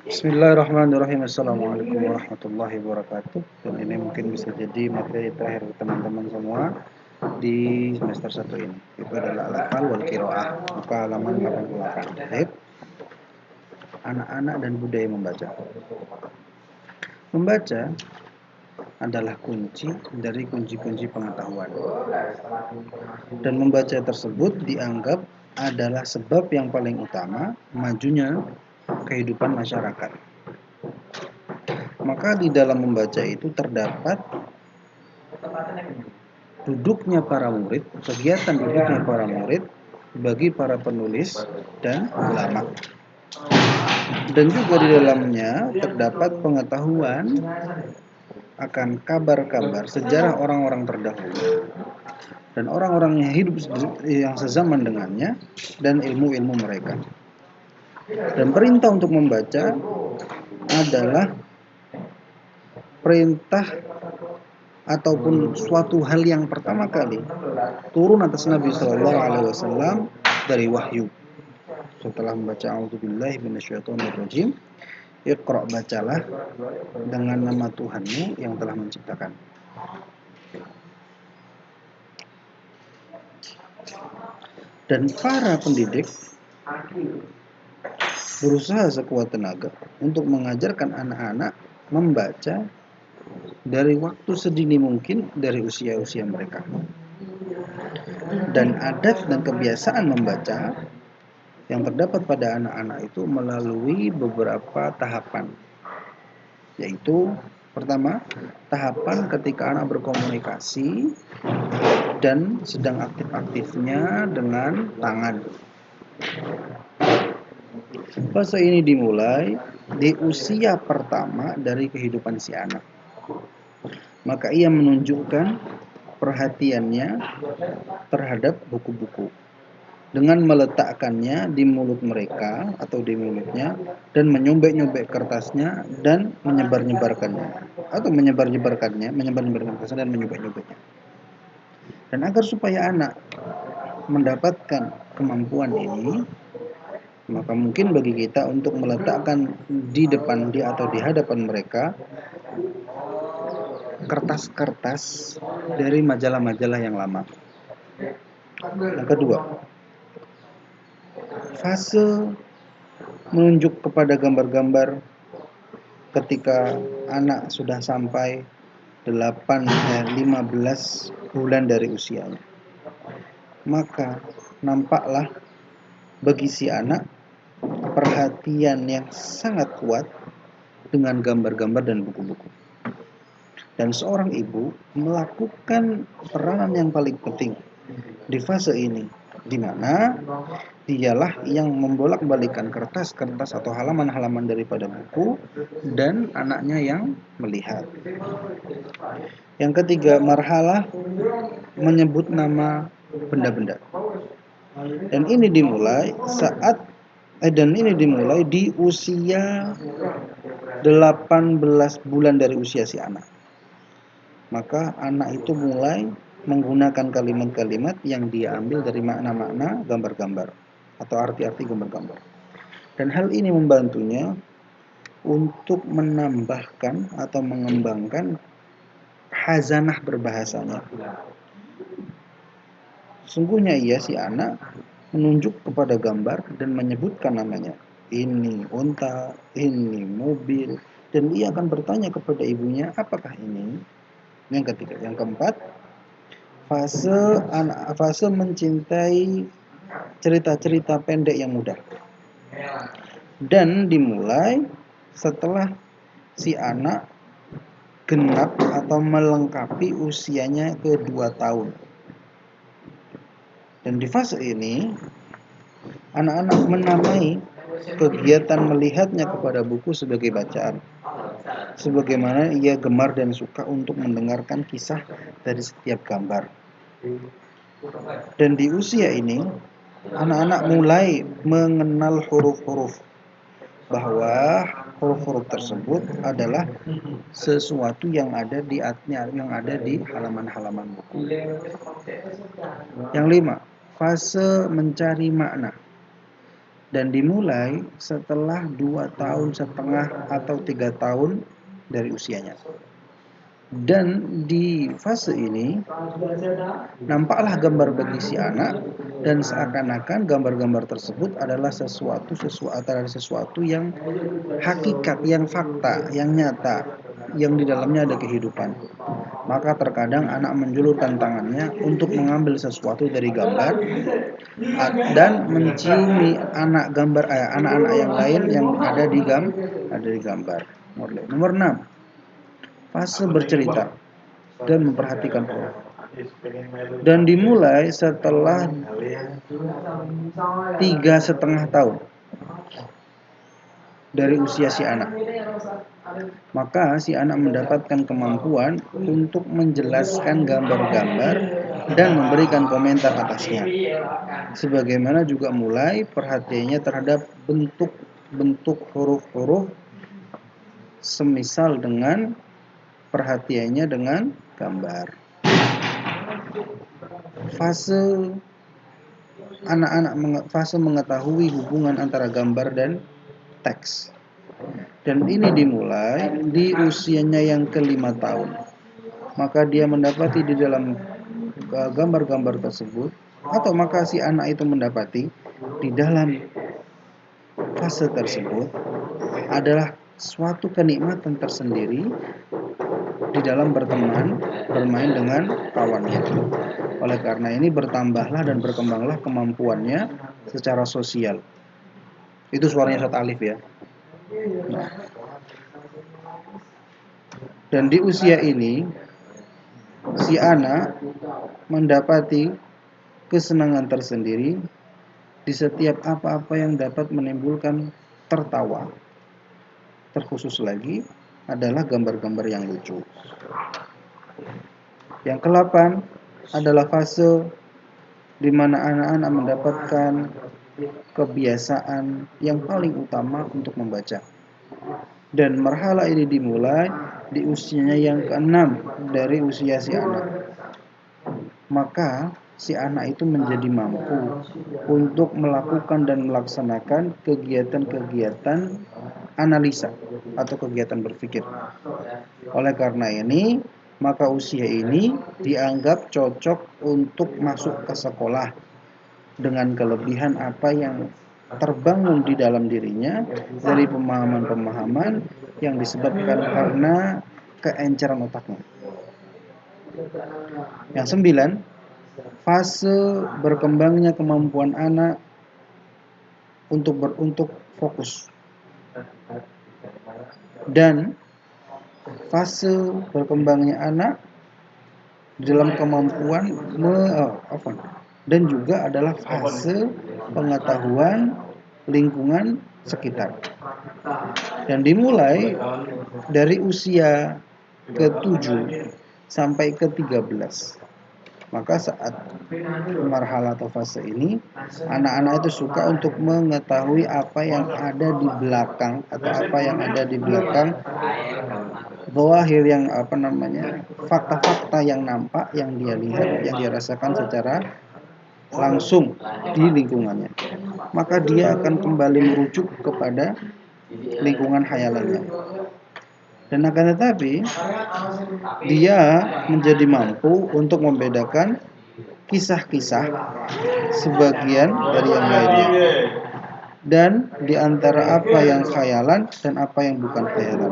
Bismillahirrahmanirrahim. Assalamualaikum warahmatullahi wabarakatuh. Dan ini mungkin bisa jadi materi terakhir teman-teman semua di semester 1 ini. Itu adalah al-hafal wal qiraah, muka halaman 88. Baik. Anak-anak dan budaya membaca. Membaca adalah kunci dari kunci-kunci pengetahuan. Dan membaca tersebut dianggap adalah sebab yang paling utama majunya kehidupan masyarakat. Maka di dalam membaca itu terdapat duduknya para murid, kegiatan duduknya para murid bagi para penulis dan ulama. Dan juga di dalamnya terdapat pengetahuan akan kabar-kabar sejarah orang-orang terdahulu dan orang-orang yang hidup yang sezaman dengannya dan ilmu-ilmu mereka. Dan perintah untuk membaca adalah perintah ataupun suatu hal yang pertama kali turun atas Nabi Shallallahu Alaihi Wasallam dari wahyu. Setelah membaca A'udzubillahi minasyaitonirrajim, Iqra, bacalah dengan nama Tuhanmu yang telah menciptakan. Dan para pendidik berusaha sekuat tenaga untuk mengajarkan anak-anak membaca dari waktu sedini mungkin dari usia-usia mereka. Dan adat dan kebiasaan membaca yang terdapat pada anak-anak itu melalui beberapa tahapan. Yaitu pertama, tahapan ketika anak berkomunikasi dan sedang aktif-aktifnya dengan tangan. Fase ini dimulai di usia pertama dari kehidupan si anak. Maka ia menunjukkan perhatiannya terhadap buku-buku dengan meletakkannya di mulut mereka atau di mulutnya dan menyobek-nyobek kertasnya dan menyebar-nyebarkannya kertasnya dan menyobek-nyobeknya. Dan agar supaya anak mendapatkan kemampuan ini, maka mungkin bagi kita untuk meletakkan di depan dia atau di hadapan mereka kertas-kertas dari majalah-majalah yang lama. Yang kedua, fase menunjuk kepada gambar-gambar ketika anak sudah sampai 15 bulan dari usianya. Maka nampaklah bagi si anak perhatian yang sangat kuat dengan gambar-gambar dan buku-buku. Dan seorang ibu melakukan peranan yang paling penting di fase ini, di mana dialah yang membolak-balikan kertas-kertas atau halaman-halaman daripada buku dan anaknya yang melihat. Yang ketiga, marhalah menyebut nama benda-benda. Dan ini dimulai di usia 18 bulan dari usia si anak. Maka anak itu mulai menggunakan kalimat-kalimat yang dia ambil dari makna-makna gambar-gambar atau arti-arti gambar-gambar. Dan hal ini membantunya untuk menambahkan atau mengembangkan hazanah berbahasanya. Sungguhnya ia si anak menunjuk kepada gambar dan menyebutkan namanya. Ini unta, ini mobil, dan ia akan bertanya kepada ibunya, apakah ini? Yang ketiga, yang keempat, fase mencintai cerita-cerita pendek yang mudah. Dan dimulai setelah si anak genap atau melengkapi usianya ke 2 tahun. Dan di fase ini anak-anak menamai kegiatan melihatnya kepada buku sebagai bacaan, sebagaimana ia gemar dan suka untuk mendengarkan kisah dari setiap gambar. Dan di usia ini anak-anak mulai mengenal huruf-huruf, bahwa huruf-huruf tersebut adalah sesuatu yang ada di halaman-halaman buku. Yang 5, fase mencari makna. dan dimulai setelah 2,5 tahun atau 3 tahun dari usianya. Dan di fase ini nampaklah gambar bagi si anak, dan seakan-akan gambar-gambar tersebut adalah sesuatu yang hakikat, yang fakta, yang nyata, yang di dalamnya ada kehidupan. Maka terkadang anak menjulurkan tangannya untuk mengambil sesuatu dari gambar dan menciumi anak-anak yang lain yang ada di gambar. Nomor 6, fase bercerita dan memperhatikan huruf. Dan dimulai setelah 3,5 tahun dari usia si anak. Maka si anak mendapatkan kemampuan untuk menjelaskan gambar-gambar dan memberikan komentar atasnya. Sebagaimana juga mulai perhatiannya terhadap bentuk huruf-huruf, semisal dengan perhatiannya dengan gambar. Fase mengetahui hubungan antara gambar dan teks. Dan ini dimulai di usianya yang ke-5 tahun. Maka dia mendapati di dalam gambar-gambar tersebut, atau maka si anak itu mendapati di dalam fase tersebut adalah suatu kenikmatan tersendiri di dalam bermain dengan kawannya. Oleh karena ini bertambahlah dan berkembanglah kemampuannya secara sosial. Itu suaranya Ustaz Alif ya. Nah, dan di usia ini si anak mendapati kesenangan tersendiri di setiap apa-apa yang dapat menimbulkan tertawa. Terkhusus lagi adalah gambar-gambar yang lucu. Yang ke-8 adalah fase di mana anak-anak mendapatkan kebiasaan yang paling utama untuk membaca. Dan marhala ini dimulai di usianya yang ke-6 dari usia si anak. Maka si anak itu menjadi mampu untuk melakukan dan melaksanakan kegiatan-kegiatan analisa atau kegiatan berpikir. Oleh karena ini, maka usia ini dianggap cocok untuk masuk ke sekolah dengan kelebihan apa yang terbangun di dalam dirinya dari pemahaman-pemahaman yang disebabkan karena keenceran otaknya. Yang 9, fase berkembangnya kemampuan anak untuk fokus. Dan fase berkembangnya anak dalam kemampuan dan juga adalah fase pengetahuan lingkungan sekitar. Dan dimulai dari usia ke-7 sampai ke-13. Maka saat marhalah atau fase ini, anak-anak itu suka untuk mengetahui apa yang ada di belakang atau apa yang ada di belakang zahir, yang fakta-fakta yang nampak, yang dia lihat, yang dia rasakan secara langsung di lingkungannya. Maka dia akan kembali merujuk kepada lingkungan khayalannya. Dan akan tetapi dia menjadi mampu untuk membedakan kisah-kisah sebagian dari yang lainnya, dan di antara apa yang khayalan dan apa yang bukan khayalan.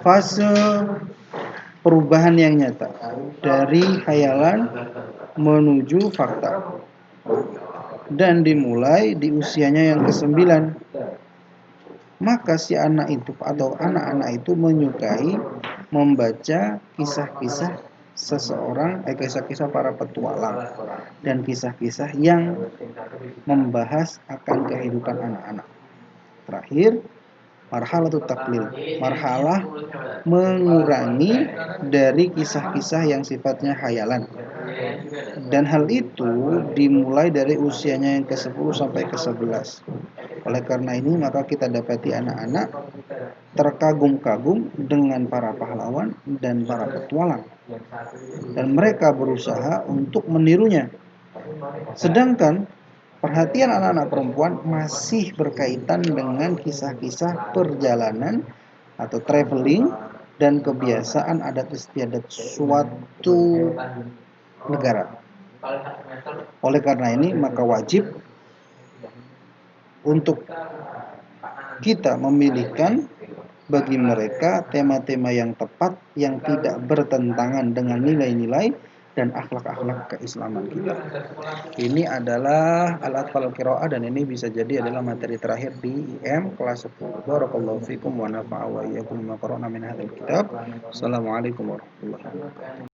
Fase perubahan yang nyata dari khayalan menuju fakta, dan dimulai di usianya yang ke-9. Maka si anak itu atau anak-anak itu menyukai membaca kisah-kisah kisah-kisah para petualang dan kisah-kisah yang membahas akan kehidupan anak-anak. Terakhir, marhalah taklil, marhalah mengurangi dari kisah-kisah yang sifatnya khayalan. Dan hal itu dimulai dari usianya yang ke-10 sampai ke-11. Oleh karena ini, maka kita dapati anak-anak terkagum-kagum dengan para pahlawan dan para petualang, dan mereka berusaha untuk menirunya. Sedangkan Perhatian anak-anak perempuan masih berkaitan dengan kisah-kisah perjalanan atau traveling dan kebiasaan adat istiadat suatu negara. Oleh karena ini, maka wajib untuk kita memilihkan bagi mereka tema-tema yang tepat yang tidak bertentangan dengan nilai-nilai dan akhlak-akhlak keislaman kita. Ini adalah al-atfal qiraah dan ini bisa jadi adalah materi terakhir di IM kelas 10. Barakallahu fikum wa nafa'a wa iyyakum bima qara'na min hadzal kitab. Assalamualaikum warahmatullahi wabarakatuh.